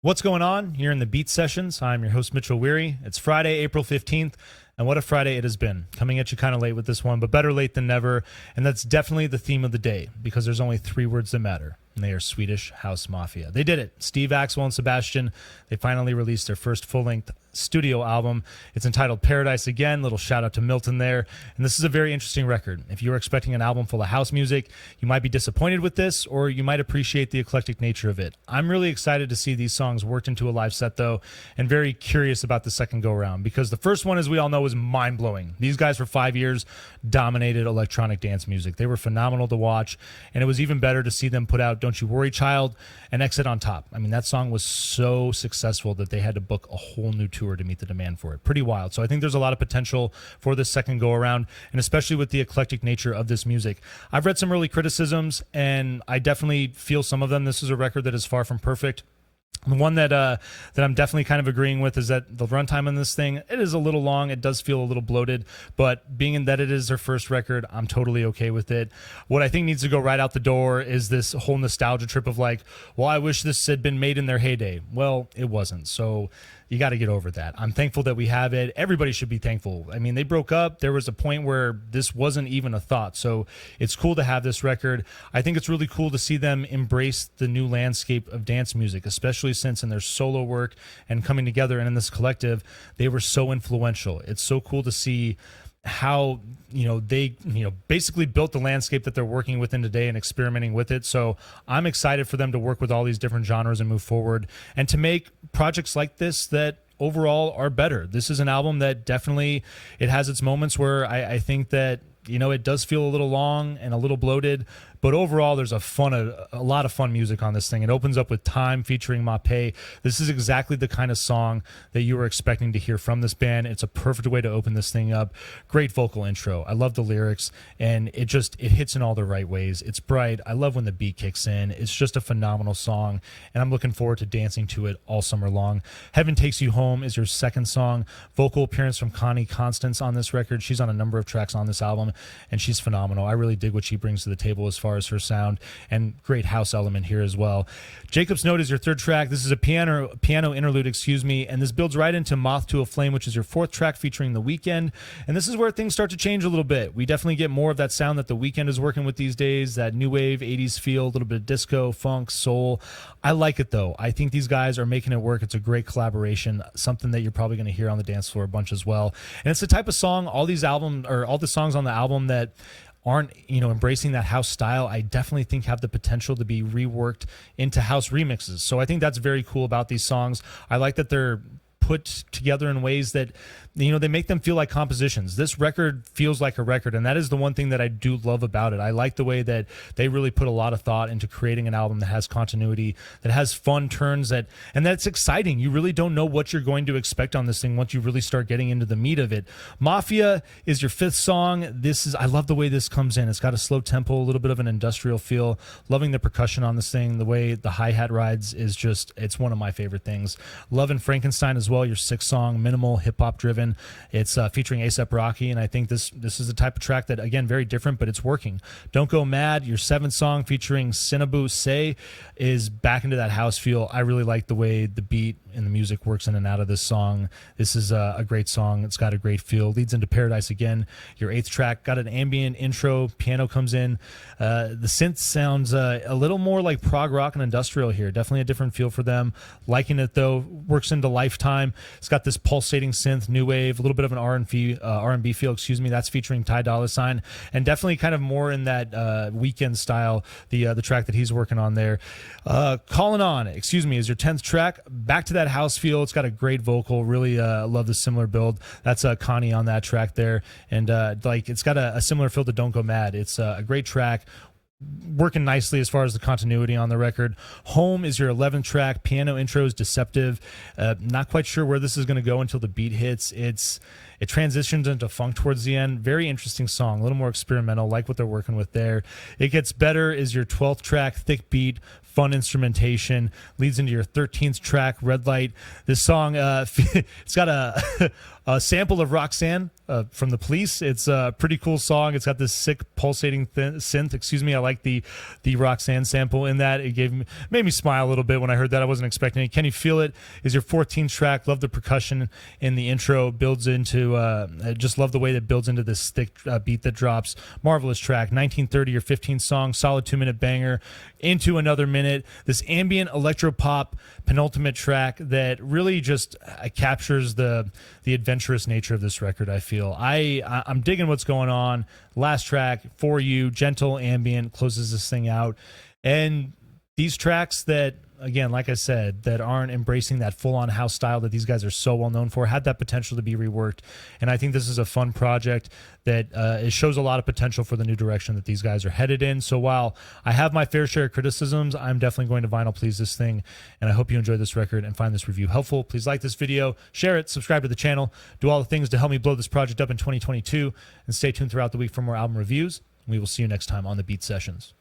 What's going on here in the Beat Sessions? I'm your host, Mitchell Weary. It's Friday, April 15th, and what a Friday it has been. Coming at you kind of late with this one, but better late than never, and that's definitely the theme of the day, because there's only three words that matter, and they are Swedish House Mafia. They did it. Steve, Axel, and Sebastian, they finally released their first full-length studio album. It's entitled Paradise Again. Little shout out to Milton there. And this is a very interesting record. If you were expecting an album full of house music, you might be disappointed with this, or you might appreciate the eclectic nature of it. I'm really excited to see these songs worked into a live set, though, and very curious about the second go-around, because the first one, as we all know, was mind-blowing. These guys, for 5 years, dominated electronic dance music. They were phenomenal to watch, and it was even better to see them put out Don't You Worry, Child, and exit on top. I mean, that song was so successful that they had to book a whole new tour to meet the demand for it. Pretty wild. So I think there's a lot of potential for this second go around, and especially with the eclectic nature of this music. I've read some early criticisms, and I definitely feel some of them. This is a record that is far from perfect. The one that I'm definitely kind of agreeing with is that the runtime on this thing, it is a little long. It does feel a little bloated, but being in that it is their first record, I'm totally okay with it. What I think needs to go right out the door is this whole nostalgia trip of like, well, I wish this had been made in their heyday. Well, it wasn't. So you got to get over that. I'm thankful that we have it. Everybody should be thankful. I mean, they broke up. There was a point where this wasn't even a thought. So it's cool to have this record. I think it's really cool to see them embrace the new landscape of dance music, especially since in their solo work and coming together and in this collective, they were so influential. It's so cool to see how they basically built the landscape that they're working within today and experimenting with it. So I'm excited for them to work with all these different genres and move forward and to make projects like this that overall are better. This is an album that definitely, it has its moments where I think that it does feel a little long and a little bloated, but overall there's a lot of fun music on this thing. It opens up with Time featuring Mafia. This is exactly the kind of song that you were expecting to hear from this band. It's a perfect way to open this thing up. Great vocal intro. I love the lyrics, and it hits in all the right ways. It's bright. I love when the beat kicks in. It's just a phenomenal song, and I'm looking forward to dancing to it all summer long. Heaven Takes You Home is your second song. Vocal appearance from Connie Constance on this record. She's on a number of tracks on this album, and she's phenomenal. I really dig what she brings to the table as far as her sound, and great house element here as well. Jacob's Note is your third track. This is a piano interlude, and this builds right into Moth to a Flame, which is your fourth track featuring The Weeknd, and this is where things start to change a little bit. We definitely get more of that sound that The Weeknd is working with these days, that new wave 80s feel, a little bit of disco, funk, soul. I like it though. I think these guys are making it work. It's a great collaboration, something that you're probably going to hear on the dance floor a bunch as well. And it's the type of song, all the songs on the album that aren't embracing that house style, I definitely think have the potential to be reworked into house remixes. So I think that's very cool about these songs. I like that they're put together in ways that they make them feel like compositions. This record feels like a record, and that is the one thing that I do love about it. I like the way that they really put a lot of thought into creating an album that has continuity, that has fun turns, and that's exciting. You really don't know what you're going to expect on this thing once you really start getting into the meat of it. Mafia is your fifth song. I love the way this comes in. It's got a slow tempo, a little bit of an industrial feel. Loving the percussion on this thing. The way the hi-hat rides is it's one of my favorite things. Love and Frankenstein as well, your sixth song, minimal hip-hop driven. It's featuring A$AP Rocky, and I think this is the type of track that, again, very different, but it's working. Don't Go Mad, your seventh song featuring Sinabu Say, is back into that house feel. I really like the way the beat and the music works in and out of this song. This is a great song. It's got a great feel. Leads into Paradise Again, your eighth track. Got an ambient intro. Piano comes in. The synth sounds a little more like prog rock and industrial here. Definitely a different feel for them. Liking it, though. Works into Lifetime. It's got this pulsating synth, new wave, a little bit of an R&B feel, That's featuring Ty Dolla $ign, and definitely kind of more in that Weeknd style, the track that he's working on there. Calling On, is your 10th track. Back to that house feel. It's got a great vocal. Really love the similar build. That's Connie on that track there, and it's got a similar feel to Don't Go Mad. It's a great track, working nicely as far as the continuity on the record. Home is your 11th track. Piano intro is deceptive. Not quite sure where this is going to go until the beat hits. It transitions into funk towards the end. Very interesting song, a little more experimental, like what they're working with there. It Gets Better is your 12th track. Thick beat, fun instrumentation. Leads into your 13th track, Red Light. This song, it's got a sample of Roxanne from the Police. It's a pretty cool song. It's got this sick pulsating synth. Excuse me. I like the Roxanne sample in that. It made me smile a little bit when I heard that. I wasn't expecting it. Can You Feel It is your 14th track. Love the percussion in the intro. Builds into I just love the way that builds into this thick beat that drops. Marvelous track. 1930, your 15th song. Solid 2-minute banger. Into another minute. This ambient electro pop penultimate track that really just captures the adventurous nature of this record. I feel I'm digging what's going on. Last track, For You, gentle ambient, closes this thing out. And these tracks that, again, like I said, that aren't embracing that full-on house style that these guys are so well known for, had that potential to be reworked. And I think this is a fun project that it shows a lot of potential for the new direction that these guys are headed in. So while I have my fair share of criticisms, I'm definitely going to vinyl please this thing. And I hope you enjoy this record and find this review helpful. Please like this video, share it, subscribe to the channel, do all the things to help me blow this project up in 2022, and stay tuned throughout the week for more album reviews. We will see you next time on the Beat Sessions.